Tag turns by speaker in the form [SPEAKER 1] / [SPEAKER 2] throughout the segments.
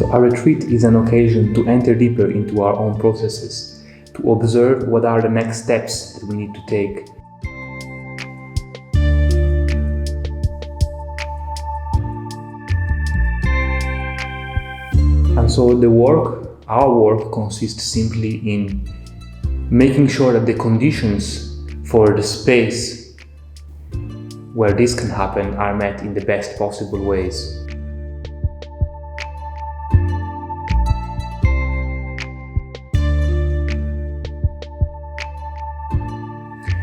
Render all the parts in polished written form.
[SPEAKER 1] So a retreat is an occasion to enter deeper into our own processes, to observe what are the next steps that we need to take. And so our work consists simply in making sure that the conditions for the space where this can happen are met in the best possible ways.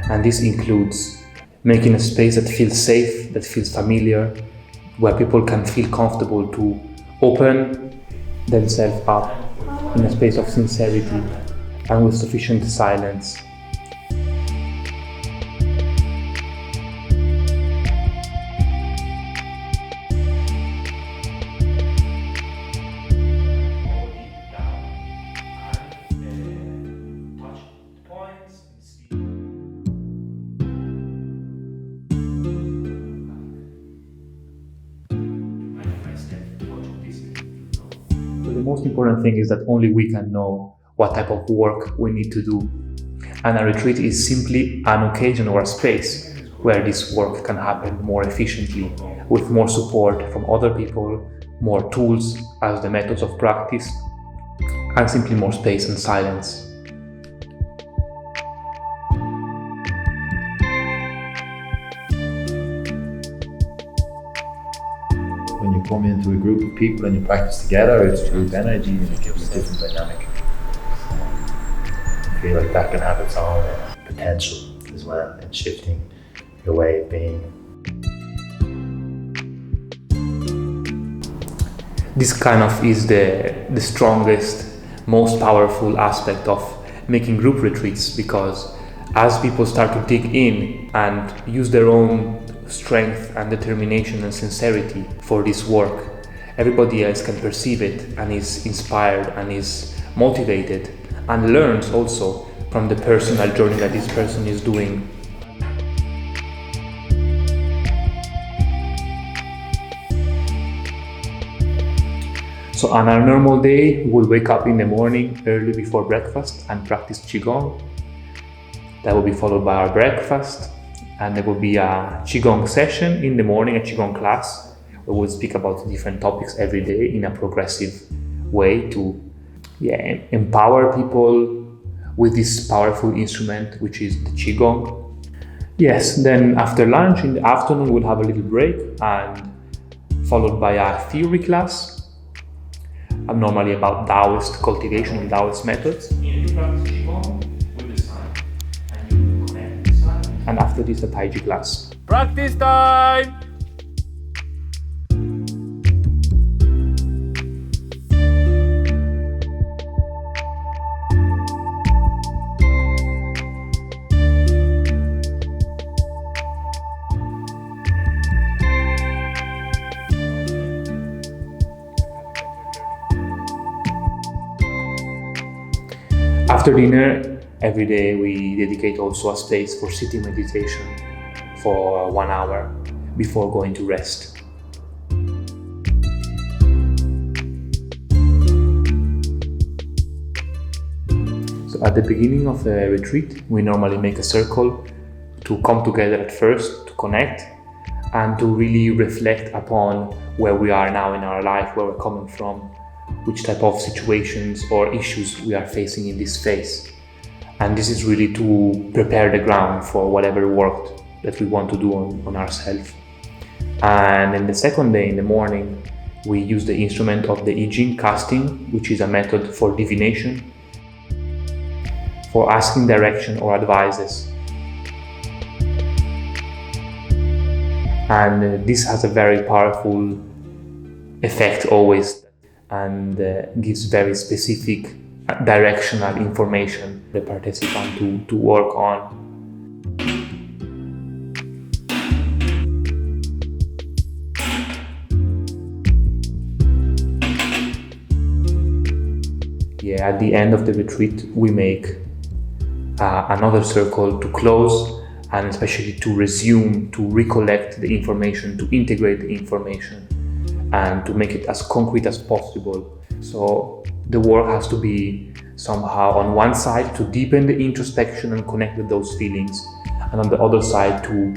[SPEAKER 1] And this includes making a space that feels safe, that feels familiar, where people can feel comfortable to open themselves up in a space of sincerity and with sufficient silence. The most important thing is that only we can know what type of work we need to do. And a retreat is simply an occasion or a space where this work can happen more efficiently, with more support from other people, more tools as the methods of practice, and simply more space and silence.
[SPEAKER 2] When you come into a group of people and you practice together, it's group energy and it gives a different dynamic. I feel like that can have its own potential as well in shifting your way of being.
[SPEAKER 1] This kind of is the strongest, most powerful aspect of making group retreats, because as people start to dig in and use their own strength and determination and sincerity for this work, everybody else can perceive it and is inspired and is motivated and learns also from the personal journey that this person is doing. So on a normal day, we'll wake up in the morning early before breakfast and practice Qi Gong. That will be followed by our breakfast, and there will be a Qi Gong session in the morning, a Qi Gong class, where we'll speak about different topics every day in a progressive way to empower people with this powerful instrument, which is the Qi Gong. Yes, then after lunch in the afternoon, we'll have a little break and followed by a theory class, normally about Daoist cultivation and Daoist methods. And after this, a Tai Chi class.
[SPEAKER 3] Practice time!
[SPEAKER 1] After dinner, every day we dedicate also a space for sitting meditation for 1 hour before going to rest. So at the beginning of the retreat, we normally make a circle to come together at first, to connect, and to really reflect upon where we are now in our life, where we're coming from, which type of situations or issues we are facing in this phase. And this is really to prepare the ground for whatever work that we want to do on ourselves. And then the second day in the morning, we use the instrument of the JING casting, which is a method for divination, for asking direction or advices. And this has a very powerful effect always, and gives very specific directional information for the participant to work on. At the end of the retreat, we make another circle to close, and especially to resume, to recollect the information, to integrate the information, and to make it as concrete as possible, So the work has to be somehow on one side to deepen the introspection and connect with those feelings, and on the other side to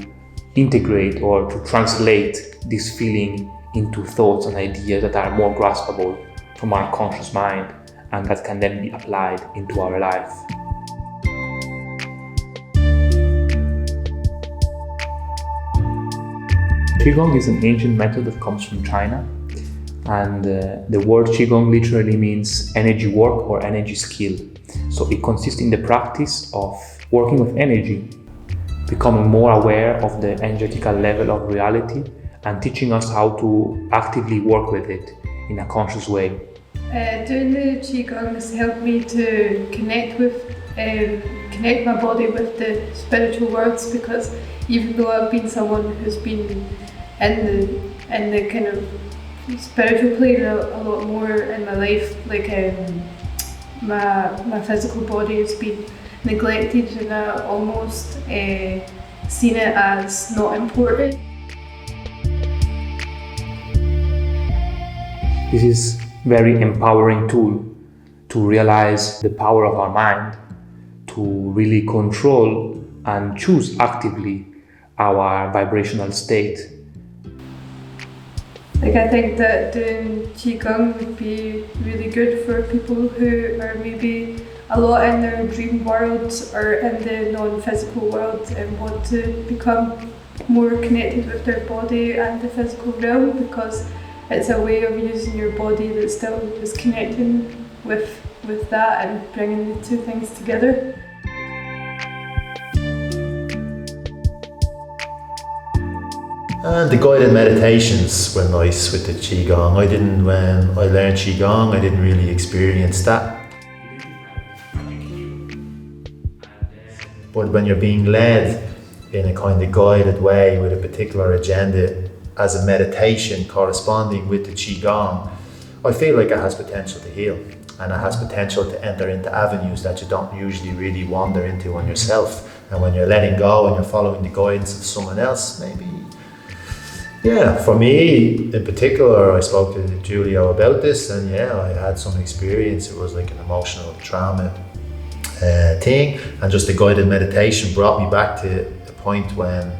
[SPEAKER 1] integrate or to translate this feeling into thoughts and ideas that are more graspable from our conscious mind and that can then be applied into our life. Qi Gong is an ancient method that comes from China, and the word Qi Gong literally means energy work or energy skill. So it consists in the practice of working with energy, becoming more aware of the energetical level of reality and teaching us how to actively work with it in a conscious way.
[SPEAKER 4] Doing the Qi Gong has helped me to connect my body with the spiritual worlds, because even though I've been someone who's been in the kind of spiritual plane a lot more in my life, like my physical body has been neglected, and I almost seen it as not important.
[SPEAKER 1] This is very empowering tool to realize the power of our mind, to really control and choose actively our vibrational state.
[SPEAKER 4] I think that doing Qi Gong would be really good for people who are maybe a lot in their dream world or in the non-physical world and want to become more connected with their body and the physical realm, because it's a way of using your body that still is connecting with that and bringing the two things together.
[SPEAKER 2] And the guided meditations were nice with the Qi Gong. When I learned Qi Gong, I didn't really experience that. But when you're being led in a kind of guided way with a particular agenda as a meditation corresponding with the Qi Gong, I feel like it has potential to heal, and it has potential to enter into avenues that you don't usually really wander into on yourself. And when you're letting go and you're following the guidance of someone else, maybe. Yeah, for me in particular, I spoke to Giulio about this, and yeah, I had some experience. It was like an emotional trauma thing, and just the guided meditation brought me back to a point when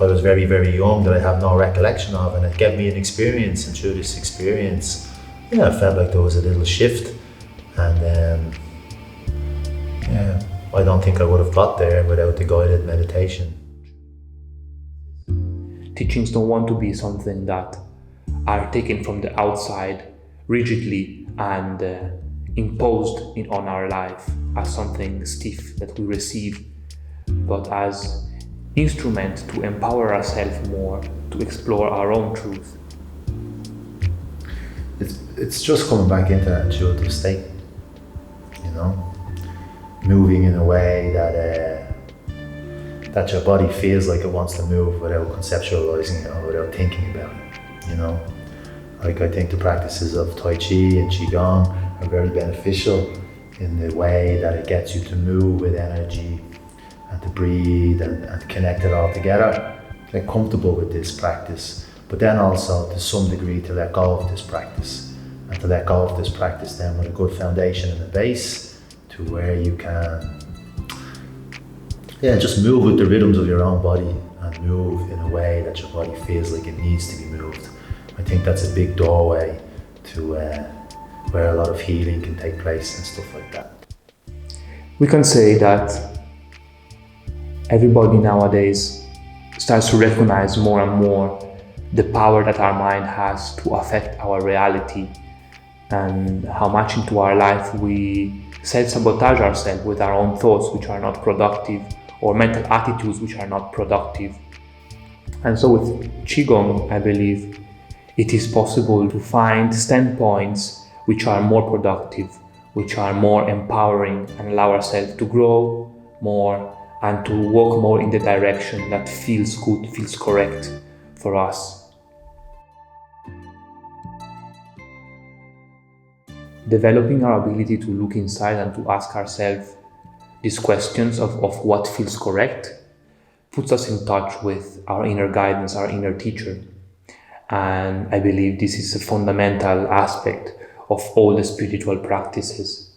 [SPEAKER 2] I was very, very young that I have no recollection of, and it gave me an experience, and through this experience, yeah, I felt like there was a little shift, and yeah, I don't think I would have got there without the guided meditation.
[SPEAKER 1] Teachings don't want to be something that are taken from the outside rigidly and imposed on our life as something stiff that we receive, but as instrument to empower ourselves more, to explore our own truth.
[SPEAKER 2] It's just coming back into that intuitive state, you know, moving in a way that your body feels like it wants to move without conceptualizing it or without thinking about it, you know. Like, I think the practices of Tai Chi and Qi Gong are very beneficial in the way that it gets you to move with energy and to breathe and connect it all together. Get comfortable with this practice, but then also to some degree to let go of this practice, and to let go of this practice then with a good foundation and a base to where you can just move with the rhythms of your own body and move in a way that your body feels like it needs to be moved. I think that's a big doorway to where a lot of healing can take place and stuff like that.
[SPEAKER 1] We can say that everybody nowadays starts to recognize more and more the power that our mind has to affect our reality, and how much into our life we self-sabotage ourselves with our own thoughts which are not productive, or mental attitudes which are not productive. And so with Qigong, I believe it is possible to find standpoints which are more productive, which are more empowering, and allow ourselves to grow more and to walk more in the direction that feels good, feels correct for us. Developing our ability to look inside and to ask ourselves these questions of what feels correct puts us in touch with our inner guidance, our inner teacher. And I believe this is a fundamental aspect of all the spiritual practices.